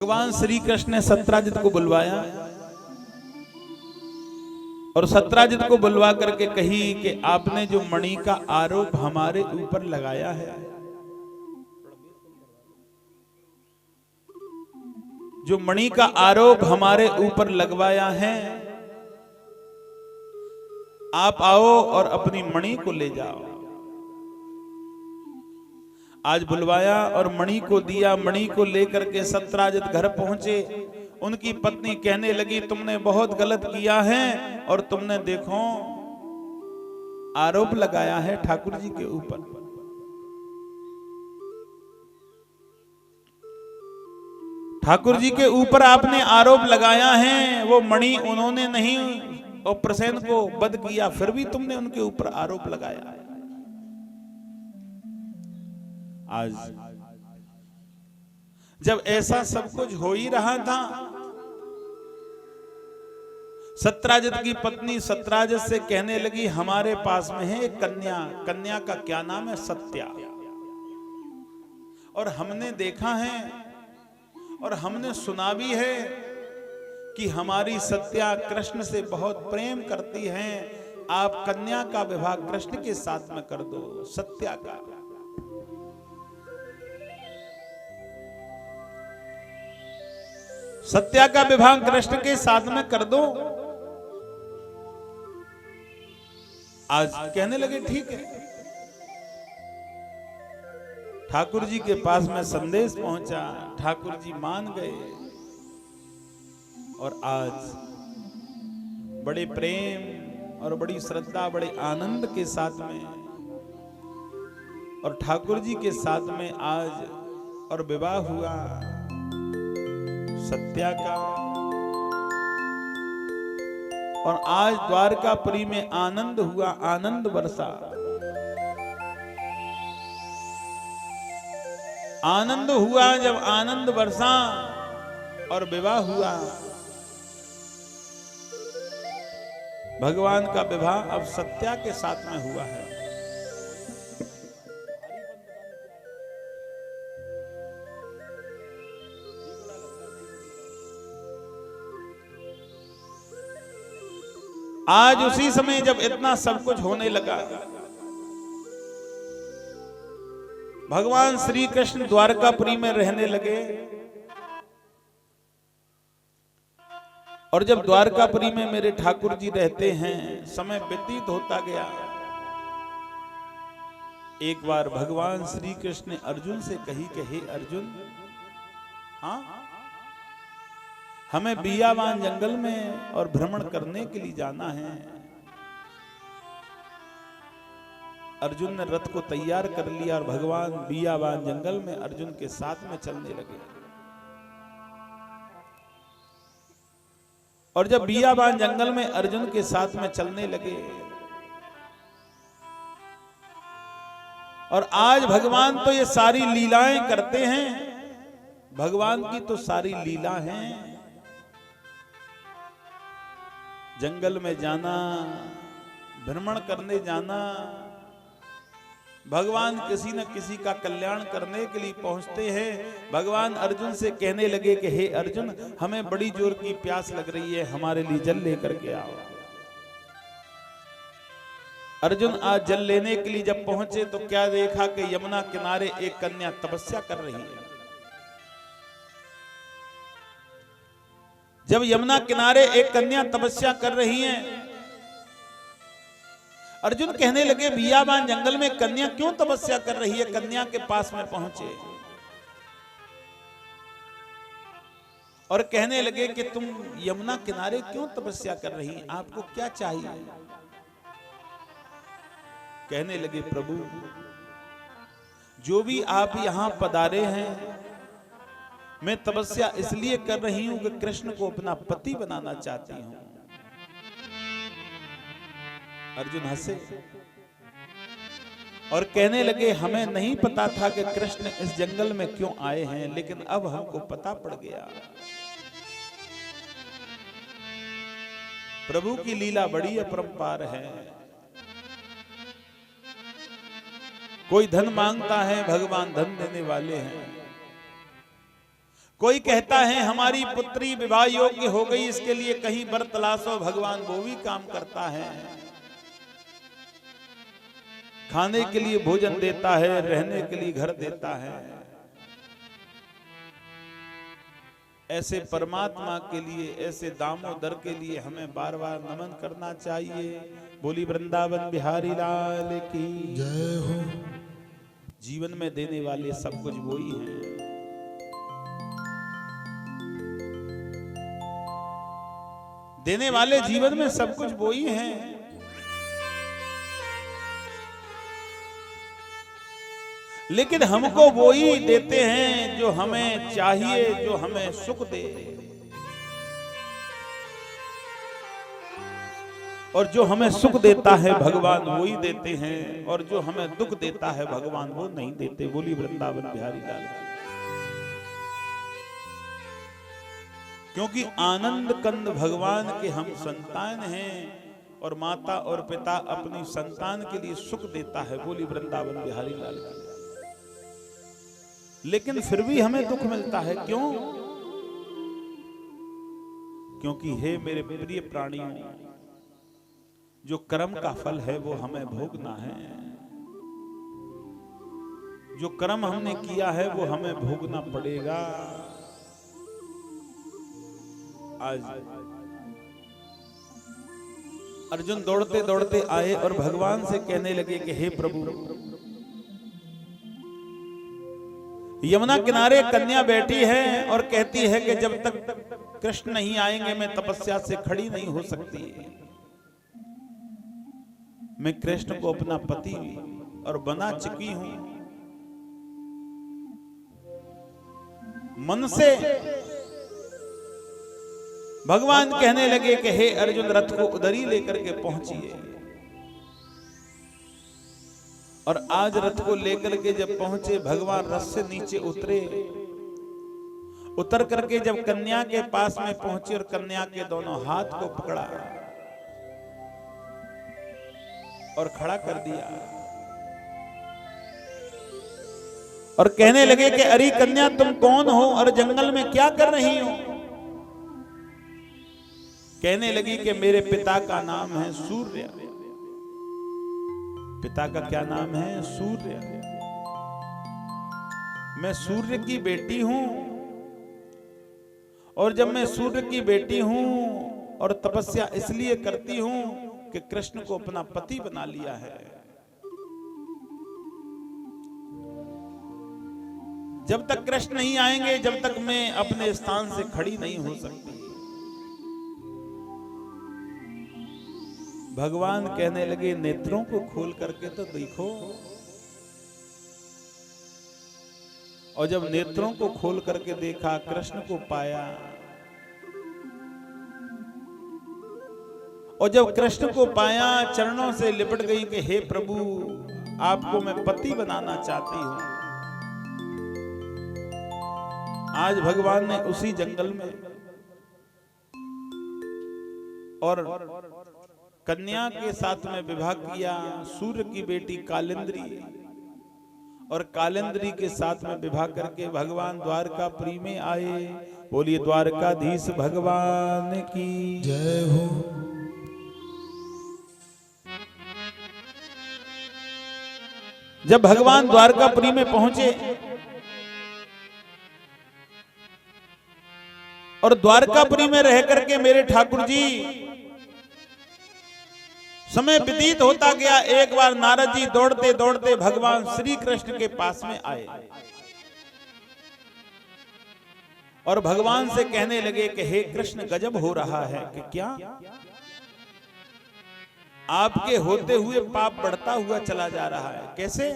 भगवान श्री कृष्ण ने सत्राजित को बुलवाया और सत्राजित को बुलवा करके कही कि आपने जो मणि का आरोप हमारे ऊपर लगाया है, जो मणि का आरोप हमारे ऊपर लगवाया है, आप आओ और अपनी मणि को ले जाओ। आज बुलवाया और मणि को दिया। मणि को लेकर के सत्राजित घर पहुंचे। उनकी पत्नी कहने लगी, तुमने बहुत गलत किया है और तुमने देखो आरोप लगाया है ठाकुर जी के ऊपर। ठाकुर जी के ऊपर आपने आरोप लगाया है, वो मणि उन्होंने नहीं और प्रसेन को वध किया, फिर भी तुमने उनके ऊपर आरोप लगाया है। आज जब ऐसा सब कुछ हो ही रहा था, सत्राजित की पत्नी सत्राजित से कहने लगी, हमारे पास में है एक कन्या। कन्या का क्या नाम है? सत्या। और हमने देखा है और हमने सुना भी है कि हमारी सत्या कृष्ण से बहुत प्रेम करती है। आप कन्या का विवाह कृष्ण के साथ में कर दो। सत्या का सत्या का विवाह कृष्ण के साथ में कर दो। आज कहने लगे ठीक है। ठाकुर जी के पास में संदेश पहुंचा, ठाकुर जी मान गए और आज बड़े प्रेम और बड़ी श्रद्धा, बड़े आनंद के साथ में और ठाकुर जी के साथ में आज और विवाह हुआ सत्या का। और आज द्वारकापुरी में आनंद हुआ, आनंद बरसा। आनंद हुआ जब आनंद बरसा और विवाह हुआ। भगवान का विवाह अब सत्या के साथ में हुआ है। आज उसी समय जब इतना सब कुछ होने लगा, भगवान श्री कृष्ण द्वारकापुरी में रहने लगे। और जब द्वारकापुरी में मेरे ठाकुर जी रहते हैं, समय व्यतीत होता गया। एक बार भगवान श्री कृष्ण ने अर्जुन से कही कि हे अर्जुन, हाँ हमें बियावान जंगल में और भ्रमण करने के लिए जाना है। अर्जुन ने रथ को तैयार कर लिया और भगवान बियावान जंगल में अर्जुन के साथ में चलने लगे। और जब बियावान जंगल में अर्जुन के साथ में चलने लगे और आज भगवान तो ये सारी लीलाएं करते हैं, भगवान की तो सारी लीला हैं। जंगल में जाना, भ्रमण करने जाना, भगवान किसी न किसी का कल्याण करने के लिए पहुंचते हैं। भगवान अर्जुन से कहने लगे कि हे अर्जुन, हमें बड़ी जोर की प्यास लग रही है, हमारे लिए जल लेकर के आओ। अर्जुन आज जल लेने के लिए जब पहुंचे तो क्या देखा कि यमुना किनारे एक कन्या तपस्या कर रही है। जब यमुना किनारे एक कन्या तपस्या कर रही है, अर्जुन कहने लगे, बियाबान जंगल में कन्या क्यों तपस्या कर रही है? कन्या के पास में पहुंचे और कहने लगे कि तुम यमुना किनारे क्यों तपस्या कर रही हैं? आपको क्या चाहिए? कहने लगे, प्रभु जो भी आप यहां पधारे हैं, मैं तपस्या इसलिए कर रही हूं कि कृष्ण को अपना पति बनाना चाहती हूं। अर्जुन हंसे और कहने लगे, हमें नहीं पता था कि कृष्ण इस जंगल में क्यों आए हैं, लेकिन अब हमको पता पड़ गया। प्रभु की लीला बड़ी अपरंपार है। कोई धन मांगता है, भगवान धन देने वाले हैं। कोई कहता है हमारी पुत्री विवाह योग्य हो गई, इसके लिए कहीं वर तलाशो, भगवान वो भी काम करता है। खाने के लिए भोजन देता है, रहने के लिए घर देता है। ऐसे परमात्मा के लिए, ऐसे दामोदर के लिए हमें बार बार नमन करना चाहिए। बोली वृंदावन बिहारी लाल की जय हो। जीवन में देने वाले सब कुछ वही हैं। देने वाले जीवन में सब कुछ वही हैं। लेकिन हमको वो ही देते हैं जो हमें चाहिए, जो हमें सुख दे। और जो हमें सुख देता है भगवान वो ही देते हैं, और जो हमें दुख देता है भगवान वो नहीं देते। बोली वृंदावन बिहारी लाल। क्योंकि आनंद कंद भगवान के हम संतान हैं, और माता और पिता अपनी संतान के लिए सुख देता है। बोली वृंदावन बिहारी लाल। लेकिन फिर भी हमें दुख मिलता है, क्यों? क्योंकि हे मेरे प्रिय प्राणियों, जो कर्म का फल है वो हमें भोगना है। जो कर्म हमने किया है वो हमें भोगना पड़ेगा। आज अर्जुन दौड़ते दौड़ते आए और भगवान से कहने लगे कि हे प्रभु, यमुना किनारे कन्या बैठी है और कहती है कि जब तक कृष्ण नहीं आएंगे मैं तपस्या से खड़ी नहीं हो सकती। मैं कृष्ण को अपना पति और बना चुकी हूं। मन से भगवान कहने लगे कि हे अर्जुन, रथ को उधर ही लेकर के पहुंचिए। और आज रथ को लेकर के जब पहुंचे, भगवान रथ से नीचे उतरे। उतर करके जब कन्या के पास में पहुंचे और कन्या के दोनों हाथ को पकड़ा और खड़ा कर दिया और कहने लगे कि अरे कन्या, तुम कौन हो और जंगल में क्या कर रही हो? कहने लगी कि मेरे पिता का नाम है सूर्य। पिता का क्या नाम है? सूर्य। मैं सूर्य की बेटी हूं, और जब मैं सूर्य की बेटी हूं और तपस्या इसलिए करती हूं कि कृष्ण को अपना पति बना लिया है। जब तक कृष्ण नहीं आएंगे, जब तक मैं अपने स्थान से खड़ी नहीं हो सकती। भगवान कहने लगे नेत्रों को खोल करके तो देखो। और जब नेत्रों को खोल करके देखा, कृष्ण को पाया। और जब कृष्ण को पाया, चरणों से लिपट गई कि हे प्रभु, आपको मैं पति बनाना चाहती हूं। आज भगवान ने उसी जंगल में और कन्या के साथ में विवाह किया। सूर्य की बेटी कालिंद्री, और कालिंद्री के साथ में विवाह करके भगवान द्वारकापुरी में आए। बोलिए द्वारकाधीश भगवान की जय हो। जब भगवान द्वारकापुरी में पहुंचे और द्वारकापुरी में रह करके मेरे ठाकुर जी, समय व्यतीत होता गया। एक बार नारद जी दौड़ते दौड़ते भगवान श्री कृष्ण के पास में आए और भगवान से कहने लगे कि हे कृष्ण, गजब हो रहा है कि क्या आपके होते हुए पाप बढ़ता हुआ चला जा रहा है। कैसे?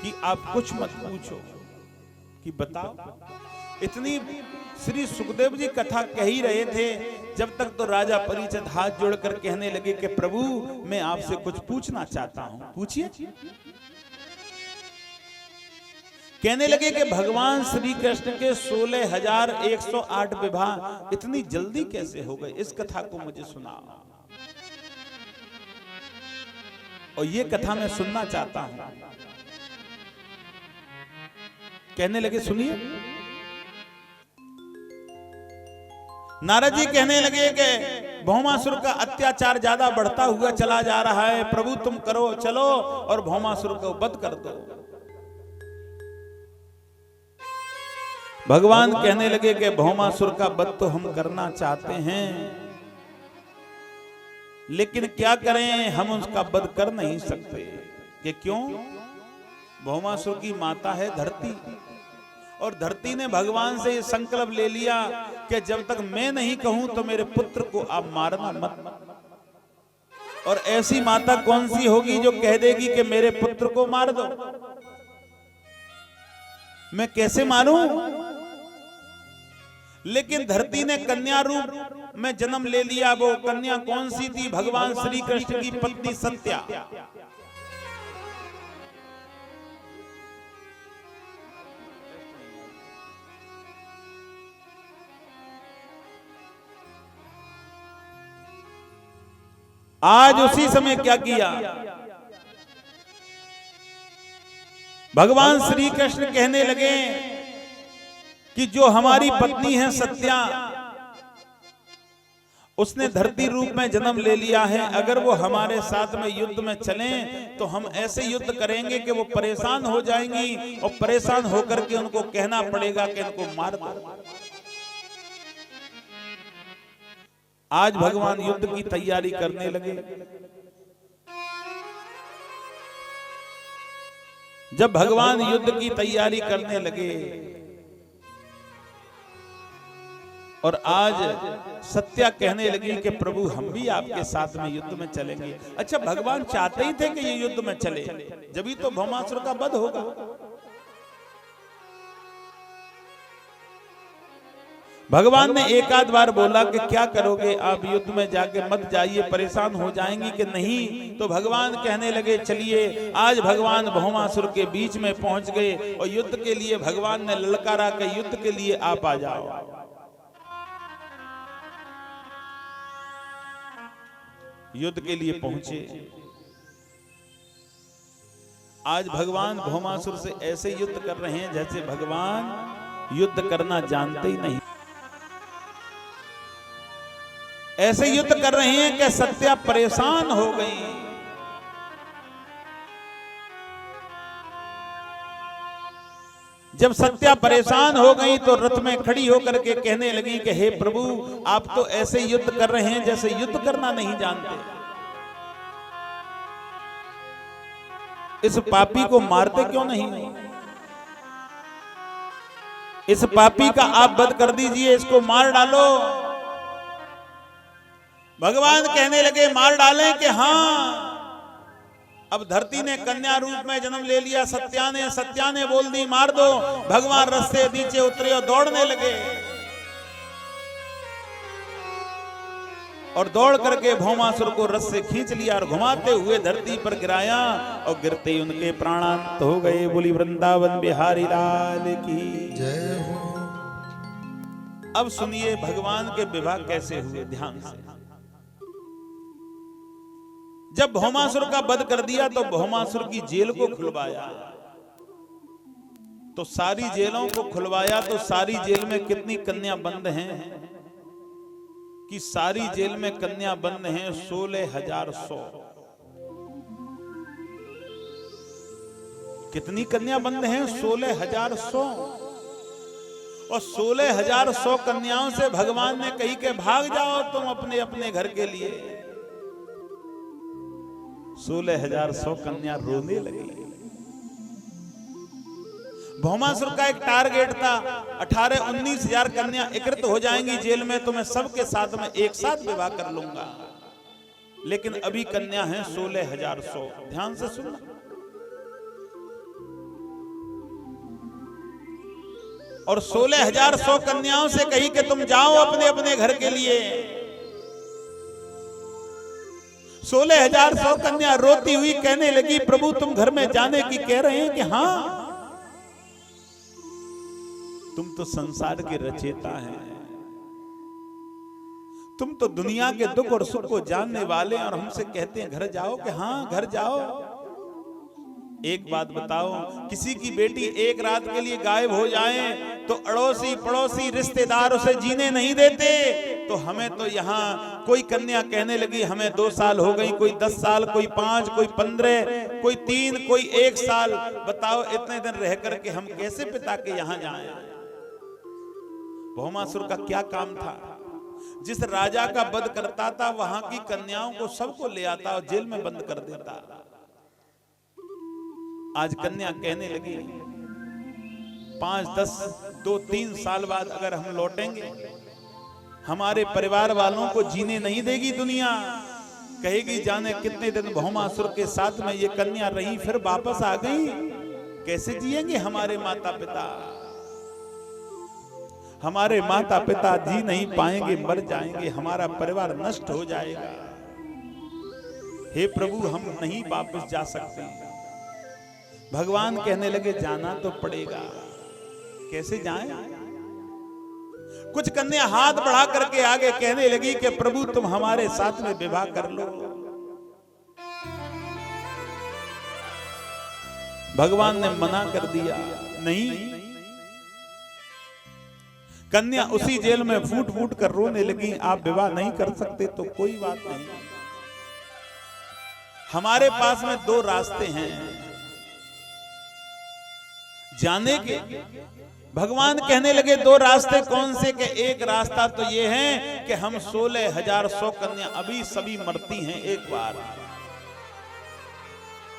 कि आप कुछ मत पूछो, कि बताओ। इतनी श्री सुखदेव जी कथा कह ही रहे थे, जब तक तो राजा परीक्षित हाथ जोड़कर कहने लगे कि प्रभु, मैं आपसे कुछ पूछना चाहता हूं। पूछिए। कहने लगे कि भगवान श्री कृष्ण के 16,108 विवाह इतनी जल्दी कैसे हो गए? इस कथा को मुझे सुनाओ। और ये कथा मैं सुनना चाहता हूं। कहने लगे, सुनिए, नारद जी कहने लगे कि भौमासुर का अत्याचार ज्यादा बढ़ता हुआ चला जा रहा है, प्रभु तुम करो, चलो और भौमासुर को वध कर दो। भगवान कहने लगे कि भौमासुर का वध तो हम करना चाहते हैं, लेकिन क्या करें, हम उसका वध कर नहीं सकते। कि क्यों? भौमासुर की माता है धरती, और धरती ने भगवान से ये संकल्प ले लिया कि जब तक मैं नहीं कहूं तो मेरे पुत्र को आप मारना मत। और ऐसी माता कौन सी होगी जो कह देगी कि मेरे पुत्र को मार दो? मैं कैसे मारूं? लेकिन धरती ने कन्या रूप में जन्म ले लिया। वो कन्या कौन सी थी? भगवान श्री कृष्ण की पत्नी सत्या। आज उसी समय क्या किया? भगवान श्री कृष्ण कहने लगे कि जो हमारी पत्नी है सत्या, उसने धरती रूप में जन्म ले लिया है। अगर वो हमारे साथ में युद्ध में चलें तो हम ऐसे युद्ध करेंगे कि वो परेशान हो जाएंगी, और परेशान होकर के उनको कहना पड़ेगा कि इनको मार दो। आज भगवान युद्ध की तैयारी करने लगे। जब भगवान युद्ध की तैयारी करने लगे और आज सत्या कहने लगी कि प्रभु हम भी आपके साथ में युद्ध में चलेंगे। अच्छा, भगवान चाहते ही थे कि ये युद्ध में चले, जब तो भौमासुर का वध होगा। भगवान ने एक आध बार बोला कि क्या करोगे आप, युद्ध में जाके मत जाइए, परेशान हो जाएंगी कि नहीं। तो भगवान कहने लगे चलिए। आज भगवान भौमासुर के बीच में पहुंच गए और युद्ध के लिए भगवान ने ललकारा कि युद्ध के लिए आप आ जाओ। युद्ध के लिए पहुंचे। आज भगवान भौमासुर से ऐसे युद्ध कर रहे हैं जैसे भगवान युद्ध करना जानते ही नहीं। ऐसे युद्ध कर रहे हैं कि सत्या परेशान हो गई। जब सत्या परेशान हो गई तो रथ में खड़ी होकर के कहने लगी कि हे प्रभु, आप तो ऐसे युद्ध कर रहे हैं जैसे युद्ध करना नहीं जानते। इस पापी को मारते क्यों नहीं? इस पापी का आप वध कर दीजिए, इसको मार डालो। भगवान कहने लगे मार डालें कि हाँ। अब धरती ने कन्या रूप में जन्म ले लिया। सत्या ने बोल दी मार दो। भगवान रथ से नीचे उतरे और दौड़ने लगे, और दौड़ करके भौमासुर को रथ से खींच लिया और घुमाते हुए धरती पर गिराया, और गिरते ही उनके प्राणांत हो गए। बोली वृंदावन बिहारी लाल की जय हो। अब सुनिए भगवान के विवाह कैसे हुए, ध्यान से। जब भौमासुर का वध कर दिया तो भौमासुर की जेल को खुलवाया। तो सारी जेलों को खुलवाया तो सारी जेल में कितनी कन्या बंद हैं? कि सारी जेल में कन्या बंद हैं 16,100। कितनी कन्या बंद हैं? 16,100। और 16,100 कन्याओं से भगवान ने कही के भाग जाओ तुम अपने अपने घर के लिए। 16,100 कन्या रोने लगी। भौमासुर का एक टारगेट था 18-19,000 कन्या एकत्र हो जाएंगी जेल में तो मैं सबके साथ में एक साथ विवाह कर लूंगा। लेकिन अभी कन्या है 16,100। ध्यान से सुनना। और 16,100 कन्याओं से कही कि तुम जाओ अपने अपने घर के लिए। 16,100 कन्या रोती हुई कहने लगी प्रभु तुम घर में जाने की कह रहे हैं कि हाँ, तुम तो संसार के रचयिता हैं, तुम तो दुनिया के दुख और सुख को जानने वाले हैं और हमसे कहते हैं घर जाओ कि हाँ घर जाओ। एक बात बताओ, किसी की बेटी एक रात के लिए गायब हो जाए तो अड़ोसी पड़ोसी रिश्तेदार उसे जीने नहीं देते। तो हमें तो यहाँ कोई कन्या कहने लगी हमें 2 साल हो गई, कोई 10 साल, कोई 5, कोई 15, कोई 3, कोई 1 साल। बताओ इतने दिन रह करके हम कैसे पिता के यहाँ जाएं? भौमासुर का क्या काम था? जिस राजा का वध करता था वहां की कन्याओं को सबको ले आता और जेल में बंद कर देता। आज कन्या कहने लगी 5, 10, 2, 3 साल बाद अगर हम लौटेंगे हमारे परिवार वालों को जीने नहीं देगी दुनिया। कहेगी जाने कितने दिन भौमासुर के साथ में ये कन्या रही फिर वापस आ गई, कैसे जिएंगे हमारे माता पिता? हमारे माता पिता जी नहीं पाएंगे, मर जाएंगे, हमारा परिवार नष्ट हो जाएगा। हे प्रभु हम नहीं वापस जा सकते। भगवान कहने लगे जाना तो पड़ेगा, कैसे जाएं? कुछ कन्या हाथ बढ़ा करके आगे कहने लगी कि प्रभु तुम हमारे साथ में विवाह कर लो। भगवान ने मना कर दिया, नहीं। कन्या उसी जेल में फूट फूट कर रोने लगी, आप विवाह नहीं कर सकते तो कोई बात नहीं, हमारे पास में 2 रास्ते हैं जाने के। भगवान कहने लगे 2 रास्ते कौन से? के एक रास्ता तो ये है कि हम 16,100 कन्या अभी सभी मरती हैं एक बार,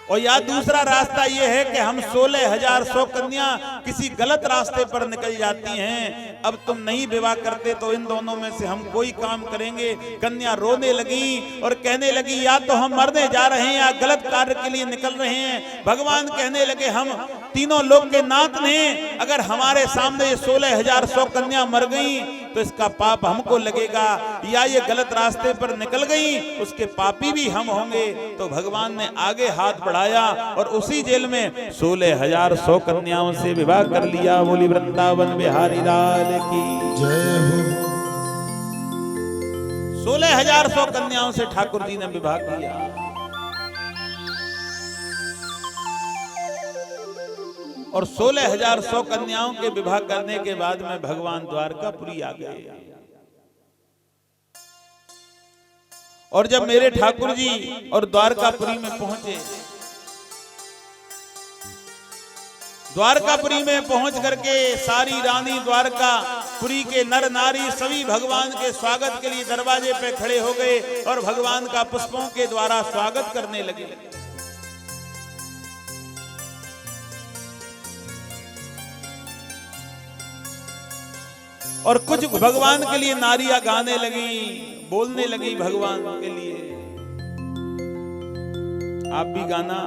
और या दूसरा रास्ता ये है कि हम 16,100 कन्या किसी गलत रास्ते पर निकल जाती हैं। अब तुम नहीं विवाह करते तो इन दोनों में से हम कोई काम करेंगे। कन्या रोने लगी और कहने लगी या तो हम मरने जा रहे हैं या गलत कार्य के लिए निकल रहे हैं। भगवान कहने लगे हम तीनों लोग के नाथ ने, अगर हमारे सामने ये 16,100 कन्या मर गई तो इसका पाप हमको लगेगा, या ये गलत रास्ते पर निकल गई उसके पापी भी हम होंगे। तो भगवान ने आगे हाथ बढ़ाया और उसी जेल में 16,100 कन्याओं से विवाह कर लिया। बोली वृंदावन बिहारी लाल की जय हो। 16,100 कन्याओं से ठाकुर जी ने विवाह किया। और 16,100 कन्याओं के विवाह करने के बाद में भगवान द्वारकापुरी आ गए। और जब मेरे ठाकुर जी और द्वारकापुरी में पहुंचे, द्वारकापुरी में पहुंच करके सारी रानी द्वारकापुरी के नर नारी सभी भगवान के स्वागत के लिए दरवाजे पे खड़े हो गए और भगवान का पुष्पों के द्वारा स्वागत करने लगे। और कुछ भगवान के लिए नारियां गाने लगी, बोलने लगी भगवान के लिए। आप भी गाना